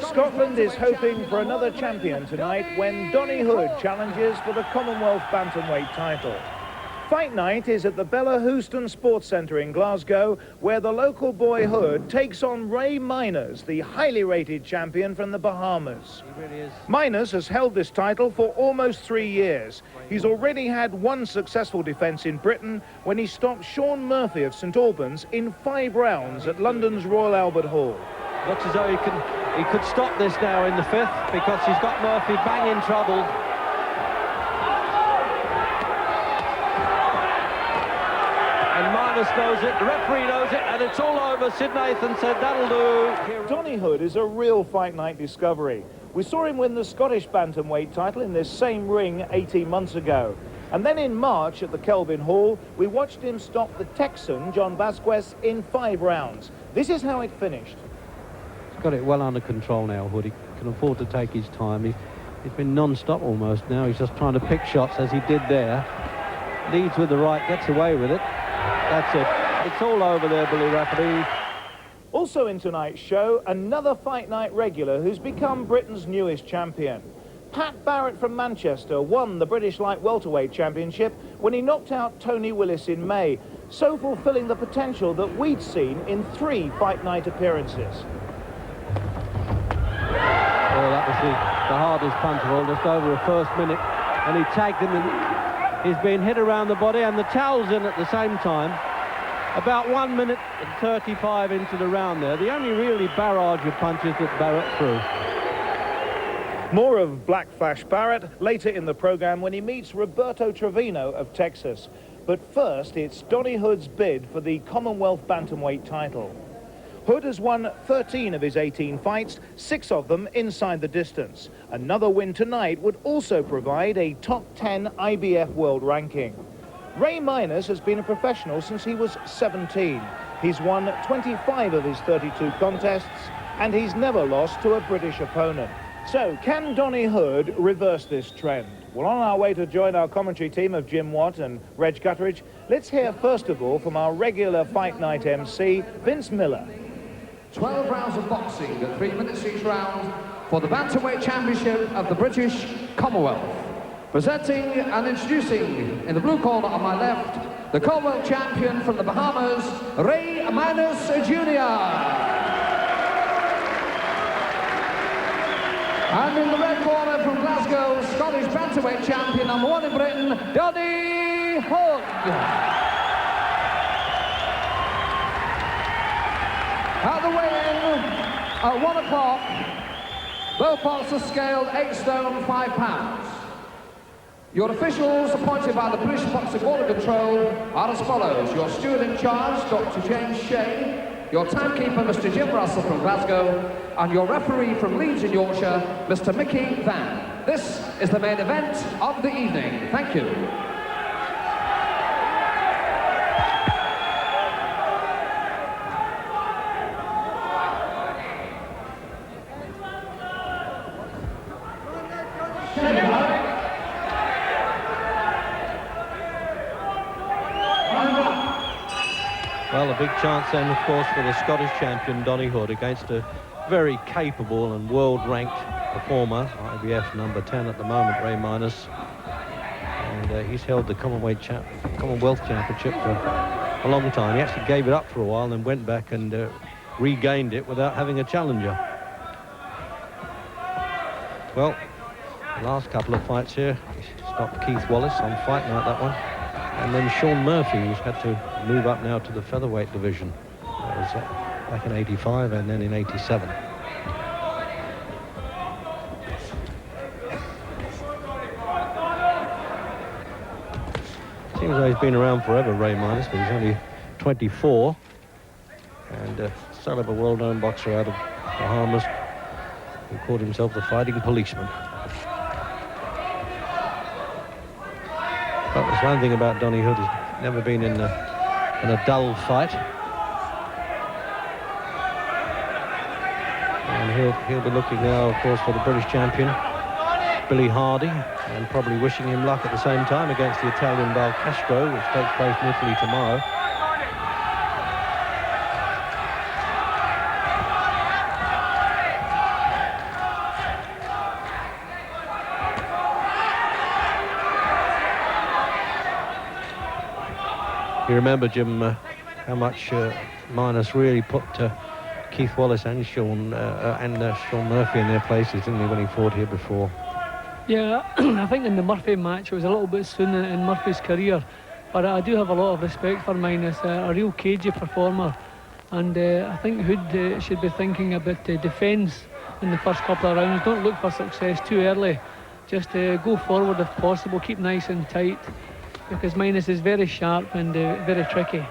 Scotland is hoping for another champion tonight when Donnie Hood challenges for the Commonwealth Bantamweight title. Fight night is at the Bellahouston Sports Centre in Glasgow, where the local boy Hood takes on Ray Miners, the highly rated champion from the Bahamas. He really is. Miners has held this title for almost 3 years. He's already had one successful defence in Britain when he stopped Sean Murphy of St Albans in 5 rounds at London's Royal Albert Hall. Looks as though he could stop this now in the 5th, because he's got Murphy bang in trouble. And Minus knows it, the referee knows it, and it's all over. Sid Nathan said that'll do. Donnie Hood is a real fight night discovery. We saw him win the Scottish Bantamweight title in this same ring 18 months ago. And then in March at the Kelvin Hall, we watched him stop the Texan, John Vasquez, in 5 rounds. This is how it finished. Got it well under control now, Hood. He can afford to take his time. He's been non-stop almost now. He's just trying to pick shots as he did there. Leads with the right, gets away with it. That's it. It's all over there, Billy Rafferty. Also in tonight's show, another fight night regular who's become Britain's newest champion. Pat Barrett from Manchester won the British Light Welterweight Championship when he knocked out Tony Willis in May, so fulfilling the potential that we'd seen in 3 fight night appearances. Oh, that was the hardest punch of all, just over a 1st minute, and he tagged him and he's been hit around the body, and the towel's in at the same time. About 1 minute and 35 into the round there, the only really barrage of punches that Barrett threw. More of Black Flash Barrett later in the programme when he meets Roberto Trevino of Texas. But first, it's Donnie Hood's bid for the Commonwealth Bantamweight title. Hood has won 13 of his 18 fights, 6 of them inside the distance. Another win tonight would also provide a top 10 IBF world ranking. Ray Miners has been a professional since he was 17. He's won 25 of his 32 contests, and he's never lost to a British opponent. So, can Donnie Hood reverse this trend? Well, on our way to join our commentary team of Jim Watt and Reg Gutteridge, let's hear first of all from our regular fight night MC, Vince Miller. 12 rounds of boxing at 3 minutes each round for the Bantamweight Championship of the British Commonwealth. Presenting and introducing, in the blue corner on my left, the Commonwealth champion from the Bahamas, Ray Miners Jr. And in the red corner from Glasgow, Scottish Bantamweight champion, #1 in Britain, Donnie Hood. At the weigh-in at 1 o'clock, both boxers scaled 8 stone 5 pounds. Your officials appointed by the British Boxing Board of Control are as follows: your steward in charge, Dr. James Shea, your timekeeper, Mr. Jim Russell from Glasgow, and your referee from Leeds in Yorkshire, Mr. Mickey Van. This is the main event of the evening. Thank you. Well, a big chance then, of course, for the Scottish champion, Donnie Hood, against a very capable and world-ranked performer, IBF number 10 at the moment, Ray Miners. And he's held the Commonwealth Championship for a long time. He actually gave it up for a while and then went back and regained it without having a challenger. Well, the last couple of fights here, he stopped Keith Wallace on fight night, that one. And then Sean Murphy, who's had to move up now to the featherweight division. That was back in 85 and then in 87. Seems like he's been around forever, Ray Miners, but he's only 24. And son of a well-known boxer out of Bahamas who called himself the Fighting Policeman. That was That's one thing about Donnie Hood, he's never been in a dull fight. And he'll be looking now, of course, for the British champion, Billy Hardy, and probably wishing him luck at the same time against the Italian Castro, which takes place in Italy tomorrow. You remember, Jim, how much Minus really put Keith Wallace and Sean Murphy in their places, didn't he, when he fought here before? Yeah, I think in the Murphy match it was a little bit soon in Murphy's career, but I do have a lot of respect for Minus, a real cagey performer, and I think Hood should be thinking about defence in the first couple of rounds. Don't look for success too early, just go forward if possible, keep nice and tight, because Minus is very sharp and very tricky.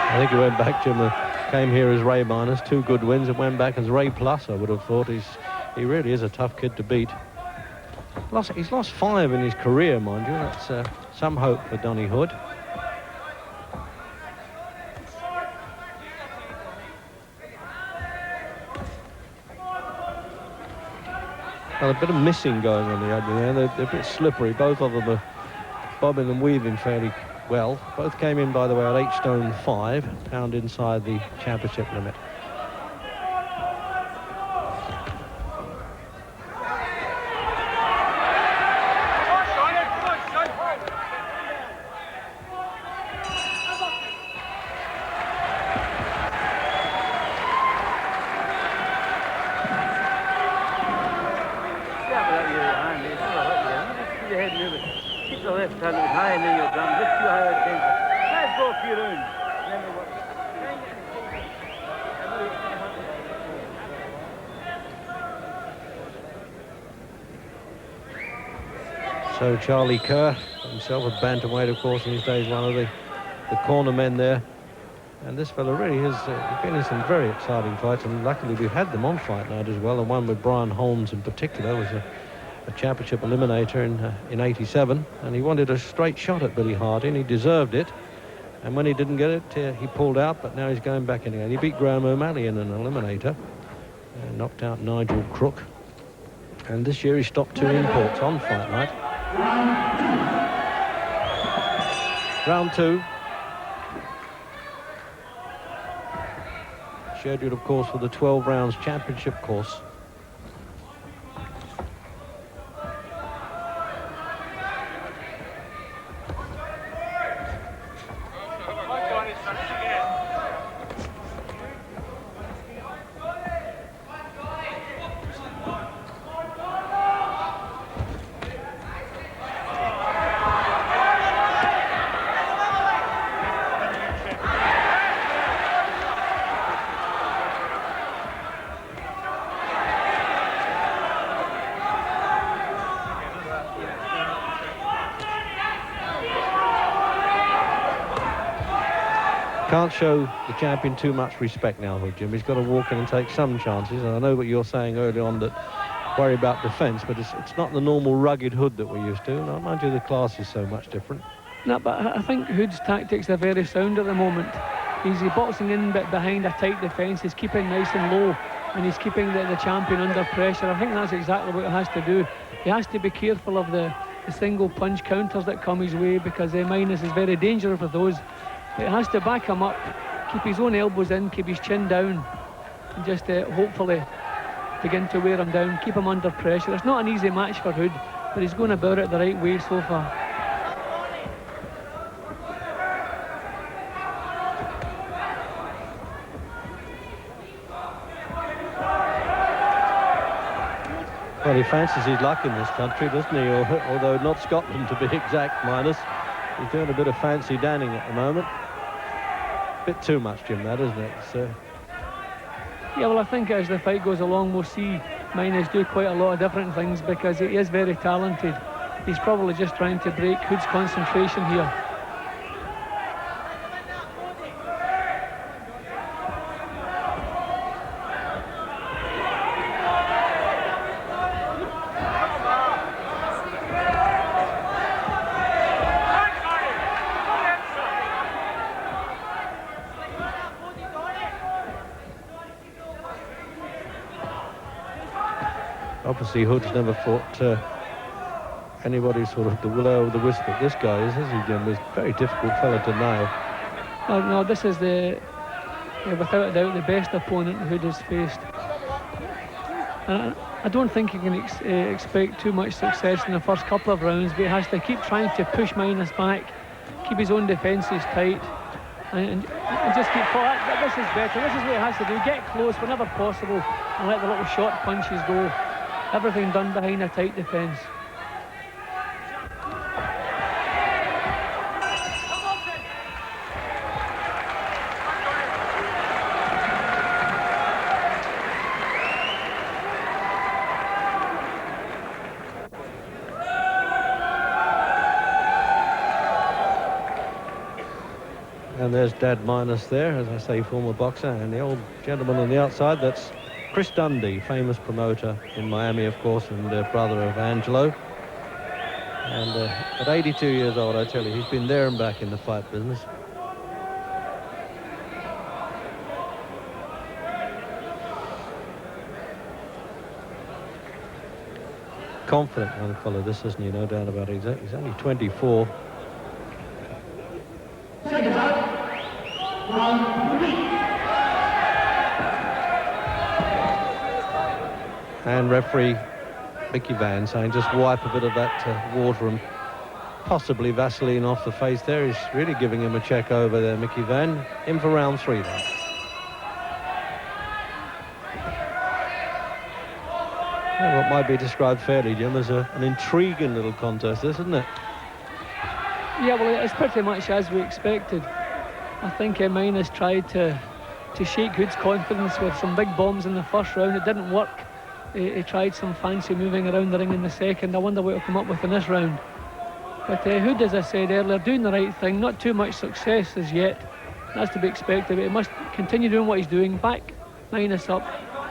I think he went back, Jim, came here as Ray Minus, 2 good wins, and went back as Ray Plus, I would have thought. He really is a tough kid to beat. He's lost 5 in his career, mind you. That's some hope for Donnie Hood. Well, a bit of missing going on the opening there. They're a bit slippery. Both of them are bobbing and weaving fairly well. Both came in, by the way, at 8 stone 5, pound inside the championship limit. So Charlie Kerr, himself a bantamweight, of course, in his days, one of the corner men there. And this fellow really has been in some very exciting fights, and luckily we've had them on Fight Night as well. And one with Brian Holmes in particular was a championship eliminator in '87, and he wanted a straight shot at Billy Hardy, and he deserved it. And when he didn't get it, he pulled out, but now he's going back in again. He beat Graham O'Malley in an eliminator, and knocked out Nigel Crook. And this year he stopped 2 imports on Fight Night. Round 2. Scheduled, of course, for the 12 rounds championship course. Can't show the champion too much respect now, Jim. He's got to walk in and take some chances. And I know what you're saying early on, that worry about defence, but it's not the normal rugged Hood that we're used to. And mind you, the class is so much different. No, but I think Hood's tactics are very sound at the moment. He's boxing in behind a tight defence. He's keeping nice and low, and he's keeping the champion under pressure. I think that's exactly what he has to do. He has to be careful of the single punch counters that come his way, because Minus is very dangerous with those. It has to back him up, keep his own elbows in, keep his chin down, and just hopefully begin to wear him down, keep him under pressure. It's not an easy match for Hood, but he's going about it the right way so far. Well, he fancies his luck in this country, doesn't he? Although not Scotland, to be exact, Minus. He's doing a bit of fancy danning at the moment. Bit too much, Jim, that, isn't it? Yeah, well, I think as the fight goes along, we'll see Minus do quite a lot of different things, because he is very talented. He's probably just trying to break Hood's concentration here. Obviously, Hood's never fought anybody sort of the willow over the wisp that this guy is, has he, Jim? He's a very difficult fella to nail. No, this is without a doubt, the best opponent Hood has faced. I don't think he can expect too much success in the first couple of rounds, but he has to keep trying to push Minus back, keep his own defences tight, and just keep forward. This is better. This is what he has to do. Get close whenever possible and let the little short punches go. Everything done behind a tight defence. And there's Dad Minus there, as I say, former boxer, and the old gentleman on the outside, that's Chris Dundee, famous promoter in Miami, of course, and brother of Angelo. And at 82 years old, I tell you, he's been there and back in the fight business. Confident young fellow, this, isn't he? No doubt about it. He's only 24. And referee Mickey Van saying just wipe a bit of that water and possibly Vaseline off the face there. He's really giving him a check over there, Mickey Van. In for round 3 then. Well, what might be described fairly, Jim, as an intriguing little contest, this, isn't it? Yeah, well, it's pretty much as we expected. I think Minus tried to shake Hood's confidence with some big bombs in the first round. It didn't work. He tried some fancy moving around the ring in the second. I wonder what he'll come up with in this round. But Hood, as I said earlier, doing the right thing. Not too much success as yet. That's to be expected, but he must continue doing what he's doing. Back Minus up.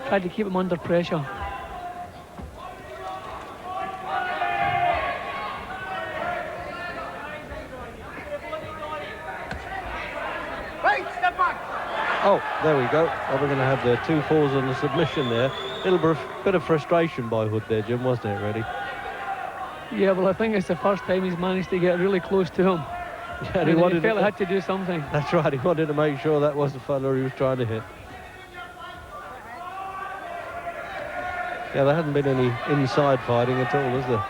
Try to keep him under pressure. Oh, there we go. Well, we're going to have the 2 falls on the submission there. A little bit of frustration by Hood there, Jim, wasn't it, really? Yeah, well, I think it's the first time he's managed to get really close to him. Yeah, and he felt he had to do something. That's right, he wanted to make sure that was the fella he was trying to hit. Yeah, there hasn't been any inside fighting at all, has there?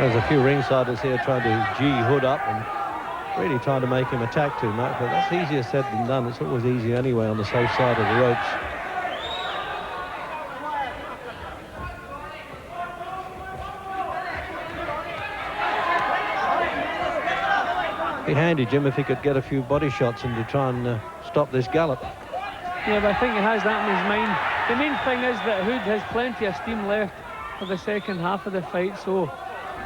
There's a few ringsiders here trying to gee Hood up and really trying to make him attack too much, but that's easier said than done. It's always easy anyway on the safe side of the ropes. Be handy, Jim, if he could get a few body shots in to try and stop this gallop. Yeah, but I think he has that in his mind. The main thing is that Hood has plenty of steam left for the second half of the fight, so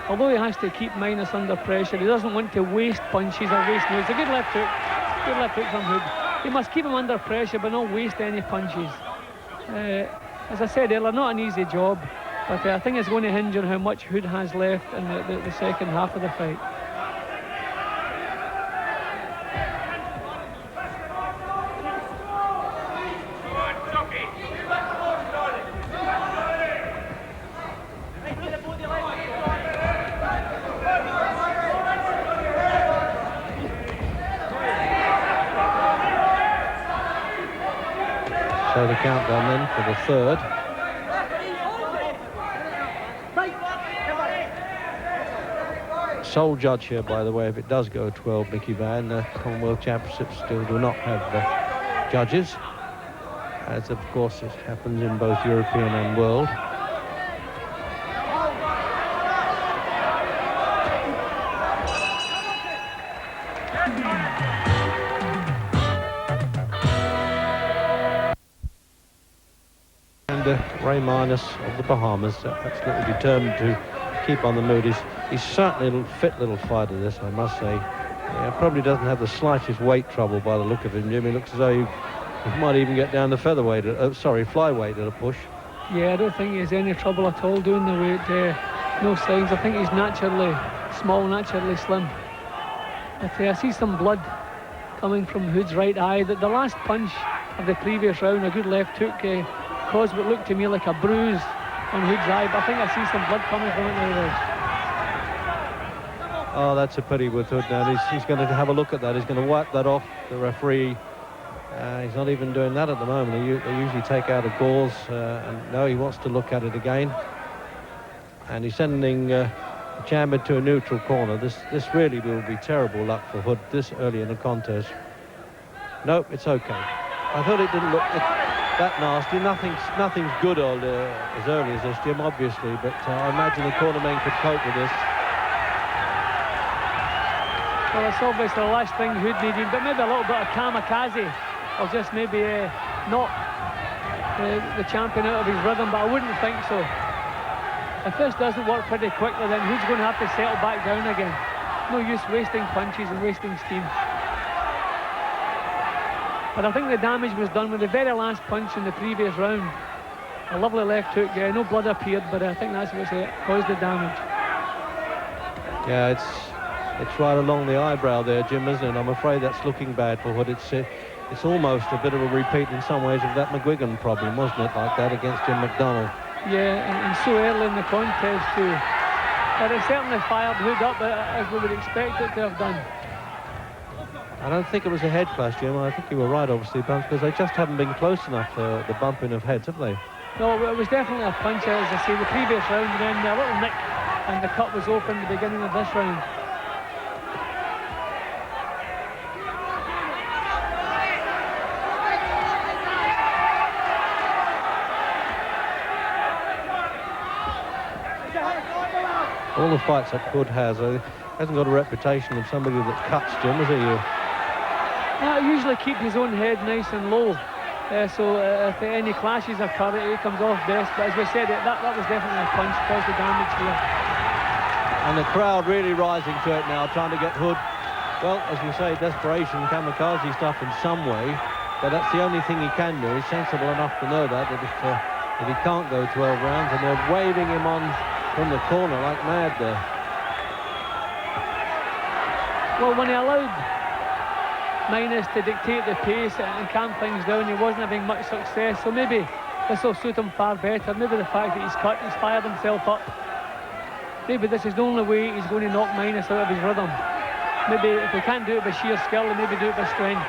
although he has to keep Minus under pressure, he doesn't want to waste punches or waste moves. A good left hook from Hood. He must keep him under pressure but not waste any punches. As I said earlier, not an easy job, but I think it's going to hinge on how much Hood has left in the second half of the fight. So the countdown then for the third. Sole judge here, by the way, if it does go 12, Mickey Van. The Commonwealth Championships still do not have judges. as of course it happens in both European and world. And Ray Minus of the Bahamas, absolutely determined to keep on the move. He's certainly a fit little fighter, this, I must say. Yeah, probably doesn't have the slightest weight trouble by the look of him, Jim. He looks as though he might even get down to featherweight, flyweight at a push. Yeah, I don't think he has any trouble at all doing the weight. No signs. I think he's naturally small, naturally slim. But I see some blood coming from Hood's right eye. The last punch of the previous round, a good left hook, caused what looked to me like a bruise on Hood's eye, but I think I see some blood coming from it now. Oh, that's a pity with Hood now. He's going to have a look at that. He's going to wipe that off, the referee. He's not even doing that at the moment. They usually take out a gauze, and no, he wants to look at it again. And he's sending Chamber to a neutral corner. This really will be terrible luck for Hood this early in the contest. Nope, it's okay. I thought it didn't look that nasty. Nothing's good as early as this, Jim, obviously, but I imagine the cornermen could cope with this. Well, it's obviously the last thing Hood needed, but maybe a little bit of kamikaze, or just maybe knock the champion out of his rhythm, but I wouldn't think so. If this doesn't work pretty quickly, then Hood's going to have to settle back down again. No use wasting punches and wasting steam. But I think the damage was done with the very last punch in the previous round. A lovely left hook, no blood appeared, but I think that's what caused the damage. Yeah, it's right along the eyebrow there, Jim, isn't it? I'm afraid that's looking bad for Hood. It's almost a bit of a repeat in some ways of that McGuigan problem, wasn't it, like that against Jim McDonnell? Yeah, and so early in the contest too. But it certainly fired Hood up as we would expect it to have done. I don't think it was a head clash, Jim. I think you were right, obviously, Bumps, because they just haven't been close enough for the bumping of heads, have they? No, it was definitely a punch, as I say, the previous round, and then a little nick, and the cut was open at the beginning of this round. All the fights that Hood has, hasn't got a reputation of somebody that cuts, Jim, has he? He usually keeps his own head nice and low, so if any clashes occur, he comes off best. But as we said, that was definitely a punch, caused the damage here. And the crowd really rising to it now, trying to get Hood, well, as we say, desperation, kamikaze stuff in some way, but that's the only thing he can do. He's sensible enough to know that if he can't go 12 rounds, and they're waving him on from the corner like mad there. Well, when he allowed Minus to dictate the pace and calm things down, he wasn't having much success, so maybe this will suit him far better. Maybe the fact that he's fired himself up, maybe this is the only way he's going to knock Minus out of his rhythm. Maybe if he can't do it by sheer skill, then maybe do it by strength.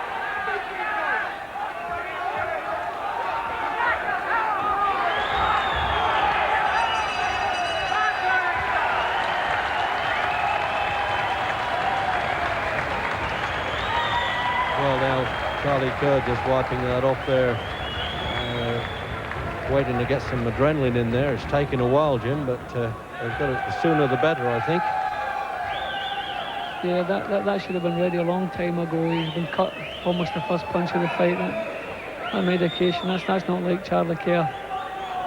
Charlie Kerr just wiping that off there, waiting to get some adrenaline in there. It's taken a while, Jim, but they've got it, the sooner the better, I think. Yeah, that should have been ready a long time ago. He's been cut almost the first punch of the fight. That medication, that's not like Charlie Kerr.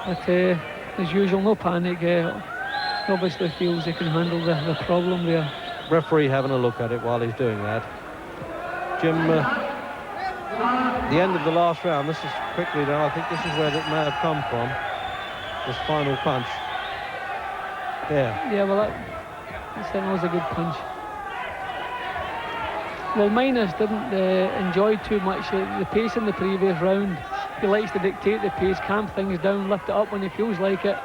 But as usual, no panic. He obviously feels he can handle the problem there. Referee having a look at it while he's doing that. Jim, the end of the last round, this is quickly now, I think this is where it may have come from, this final punch. Yeah. Yeah, well, that certainly was a good punch. Well, Minus didn't enjoy too much the pace in the previous round. He likes to dictate the pace, calm things down, lift it up when he feels like it.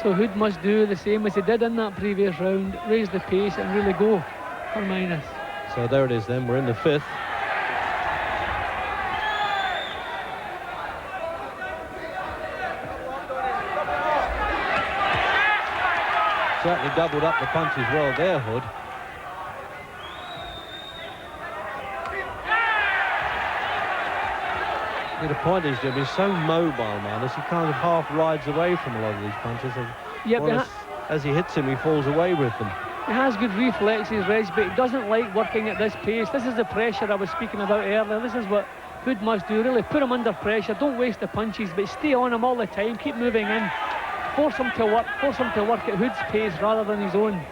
So Hood must do the same as he did in that previous round, raise the pace and really go for Minus. So there it is then, we're in the fifth. Certainly doubled up the punches well there, Hood. See, the point is, Jim, he's so mobile, Minus. He kind of half rides away from a lot of these punches. And as he hits him, he falls away with them. He has good reflexes, Reg, but he doesn't like working at this pace. This is the pressure I was speaking about earlier. This is what Hood must do, really put him under pressure. Don't waste the punches, but stay on him all the time. Keep moving in. Force him to work at Hood's pace rather than his own.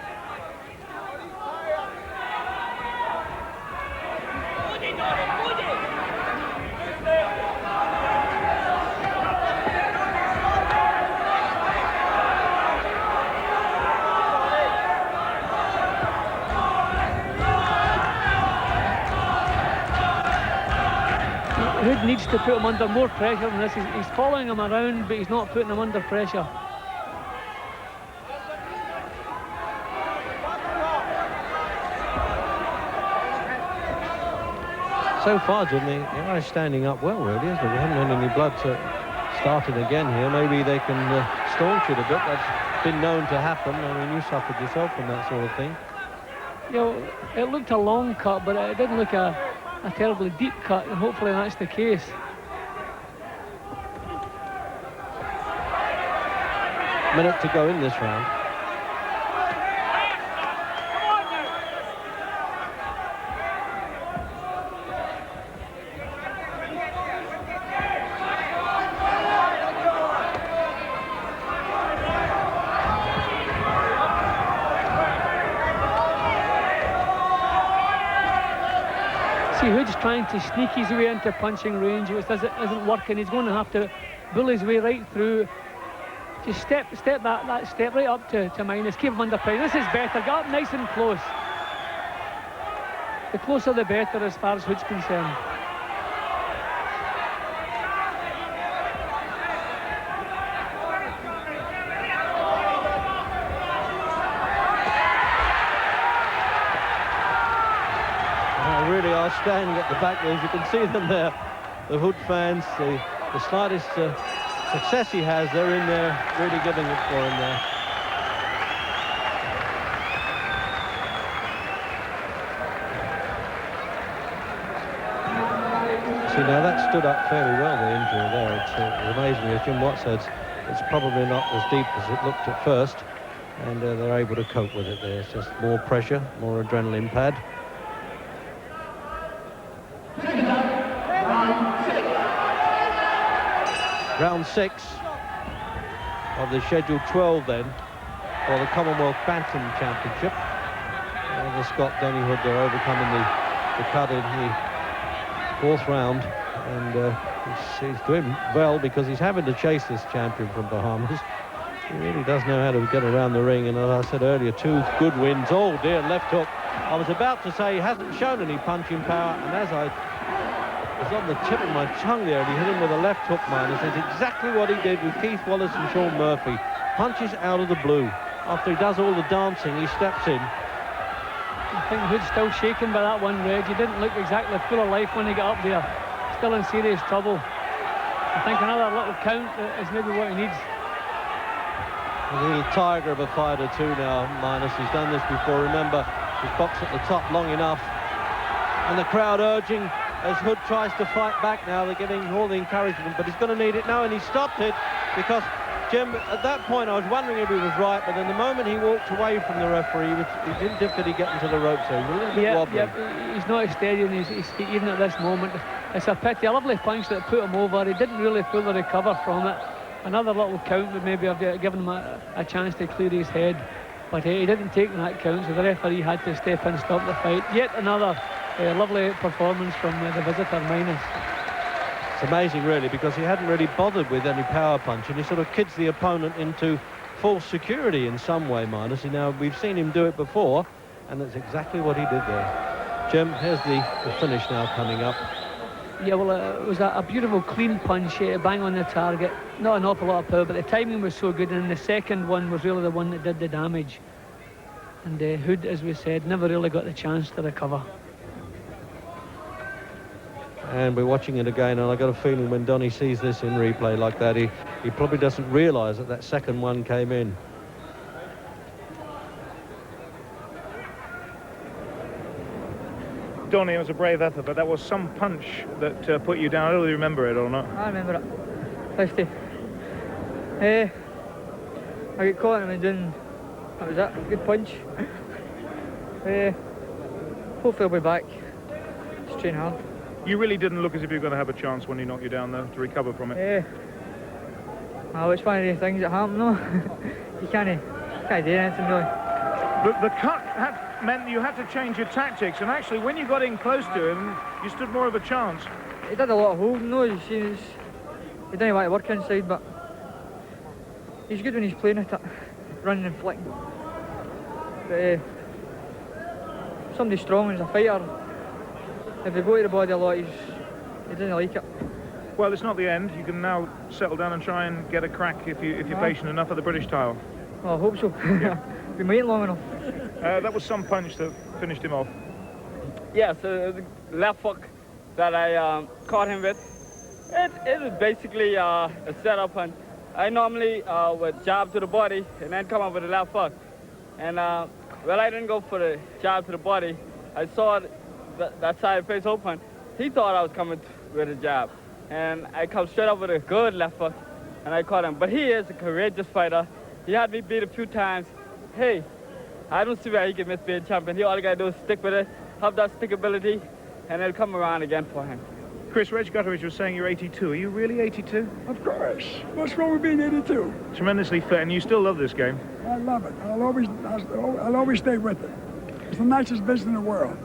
Hood needs to put him under more pressure than this. He's following him around, but he's not putting him under pressure. So far, Jim, the Irish standing up well, really, isn't it? We haven't had any blood started again here. Maybe they can staunch it a bit. That's been known to happen. I mean, you suffered yourself from that sort of thing. You know, it looked a long cut, but it didn't look a terribly deep cut, and hopefully that's the case. Minute to go in this round. See, Hood's trying to sneak his way into punching range, which isn't working. He's going to have to bull his way right through. Just step that step right up to Minus. Keep him under pressure. This is better. Get up nice and close. The closer the better as far as Hood's concerned. Really are standing at the back there, as you can see them there, the Hood fans. The slightest success he has, they're in there really giving it for him there. See, now that stood up fairly well, the injury there. It amazed me, as Jim Watt said, it's probably not as deep as it looked at first, and they're able to cope with it there. It's just more pressure, more adrenaline pad. Round 6 of the scheduled 12 then for the Commonwealth Bantam Championship. And the Scot Donnie Hood there overcoming the cut in the 4th round, and he's doing well because he's having to chase this champion from Bahamas. He really does know how to get around the ring, and as I said earlier, 2 good wins. Oh dear, left hook. I was about to say he hasn't shown any punching power, and as I was on the tip of my tongue there, and he hit him with a left hook, Minus. It's exactly what he did with Keith Wallace and Sean Murphy. Punches out of the blue. After he does all the dancing, he steps in. I think Hood's still shaken by that one, Reg. He didn't look exactly full of life when he got up there. Still in serious trouble. I think another little count is maybe what he needs. A little tiger of a fighter too now, Minus. He's done this before. Remember, he's boxed at the top long enough. And the crowd urging as Hood tries to fight back now. They're giving all the encouragement, but he's going to need it now, and he stopped it because, Jim, at that point I was wondering if he was right, but then the moment he walked away from the referee, he didn't difficulty getting to the rope, so he was a little bit wobbly. Yeah, he's not steady on his feet even at this moment. It's a pity. A lovely punch that put him over. He didn't really fully recover from it. Another little count would maybe have given him a chance to clear his head, but he didn't take that count, so the referee had to step in and stop the fight. Yet another lovely performance from the visitor, Minus. It's amazing, really, because he hadn't really bothered with any power punch, and he sort of kids the opponent into false security in some way, Minus. Now, we've seen him do it before, and that's exactly what he did there. Jim, here's the finish now coming up. Yeah, well, it was a beautiful, clean punch, bang on the target. Not an awful lot of power, but the timing was so good, and the second one was really the one that did the damage. And Hood, as we said, never really got the chance to recover. And we're watching it again, and I got a feeling when Donnie sees this in replay like that, he probably doesn't realise that that second one came in. Donnie, it was a brave effort, but that was some punch that put you down. I don't really remember it or not. I remember it. 50. I got caught and doing. That was it. Good punch. Hopefully I'll be back. Just train hard. You really didn't look as if you were going to have a chance when he knocked you down, though, to recover from it. Oh, it's one of the things that happen, though. You can't do anything, really. The cut meant you had to change your tactics, and actually, when you got in close to him, you stood more of a chance. He did a lot of holding, though. He didn't want to work inside, but he's good when he's playing at it, running and flicking. But somebody strong as a fighter, if they go to the body a lot, he doesn't like it. Well, it's not the end. You can now settle down and try and get a crack if you're patient enough at the British title. Well, I hope so. Yeah. Been waiting long enough. That was some punch that finished him off. Yeah, so the left hook that I caught him with, it was basically a setup, and I normally would jab to the body and then come up with a left hook. And well, I didn't go for the jab to the body. I saw that side face open. He thought I was coming with a jab, and I come straight up with a good left hook, and I caught him. But he is a courageous fighter. He had me beat a few times. Hey, I don't see why he can miss being champion. All he got to do is stick with it, have that stickability, and it'll come around again for him. Chris, Reg Gutteridge was saying you're 82. Are you really 82? Of course. What's wrong with being 82? Tremendously fit, and you still love this game. I love it. I'll always stay with it. It's the nicest business in the world.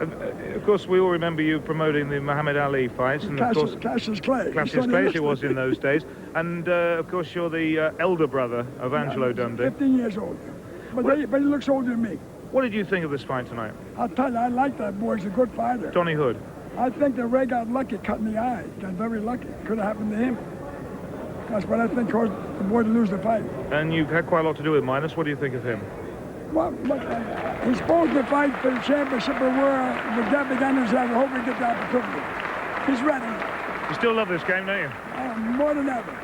Of course, we all remember you promoting the Muhammad Ali fights, and of course, Cassius Clay. Cassius Clay, it was in those days. And of course, you're the elder brother of Angelo Dundee. 15 years older, but he looks older than me. What did you think of this fight tonight? I'll tell you, I like that boy. He's a good fighter. Donnie Hood. I think that Ray got lucky cutting the eye. Got very lucky. Could have happened to him. That's what I think caused the boy to lose the fight. And you've had quite a lot to do with Minus. What do you think of him? Well, he's supposed to fight for the championship of the world. But that began his head. I hope he gets the opportunity. He's ready. You still love this game, don't you? More than ever.